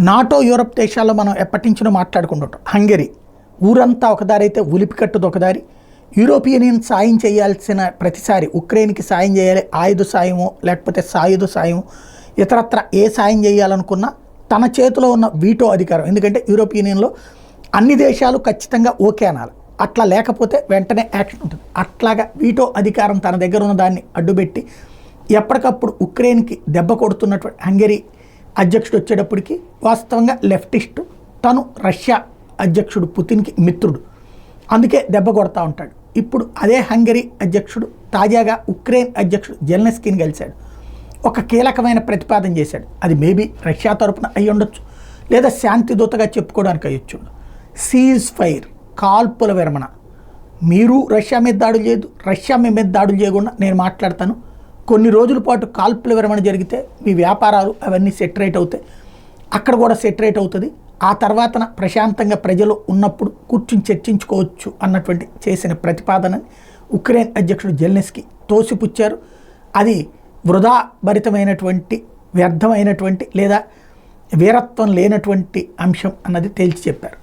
NATO Europe దేశాల్లో మనం ఎప్పటి నుంచో మాట్లాడుకుంటుంటాం. హంగరీ ఊరంతా ఒకదారి అయితే ఉలిపికట్టుది ఒకదారి. యూరోపియన్ యూనియన్ సాయం చేయాల్సిన ప్రతిసారి ఉక్రెయిన్కి సాయం చేయాలి, ఆయుధ సాయమో లేకపోతే సాయుధ సాయం ఇతరత్ర ఏ సాయం చేయాలనుకున్నా తన చేతిలో ఉన్న వీటో అధికారం. ఎందుకంటే యూరోపియన్ యూనియన్లో అన్ని దేశాలు ఖచ్చితంగా ఓకే అనాలి, అట్లా లేకపోతే వెంటనే యాక్షన్ ఉంటుంది. అట్లాగా వీటో అధికారం తన దగ్గర ఉన్న దాన్ని అడ్డుపెట్టి ఎప్పటికప్పుడు ఉక్రెయిన్కి దెబ్బ కొడుతున్నటువంటి హంగరీ అధ్యక్షుడు వచ్చేటప్పటికి వాస్తవంగా లెఫ్టిస్టు, తను రష్యా అధ్యక్షుడు పుతిన్కి మిత్రుడు, అందుకే దెబ్బ కొడతా ఉంటాడు. ఇప్పుడు అదే హంగరీ అధ్యక్షుడు తాజాగా ఉక్రెయిన్ అధ్యక్షుడు జెలెన్స్కీని కలిశాడు, ఒక కీలకమైన ప్రతిపాదన చేశాడు. అది మేబీ రష్యా తరపున అయి ఉండొచ్చు, లేదా శాంతి దూతగా చెప్పుకోవడానికి అయ్యొచ్చు. సీజ్ ఫైర్, కాల్పుల విరమణ. మీరు రష్యా మీద దాడులు చేయదు, రష్యా మీ మీద దాడులు చేయకుండా నేను మాట్లాడతాను, కొన్ని రోజుల పాటు కాల్పుల విరమణ జరిగితే మీ వ్యాపారాలు అవన్నీ సెటరేట్ అవుతాయి, అక్కడ కూడా సెటరేట్ అవుతుంది, ఆ తర్వాతన ప్రశాంతంగా ప్రజలు ఉన్నప్పుడు కూర్చుని చర్చించుకోవచ్చు అన్నటువంటి చేసిన ప్రతిపాదనని ఉక్రెయిన్ అధ్యక్షుడు జెలెన్స్కీ తోసిపుచ్చారు. అది వృధా భరితమైనటువంటి, వ్యర్థమైనటువంటి లేదా వీరత్వం లేనటువంటి అంశం అన్నది తేల్చి చెప్పారు.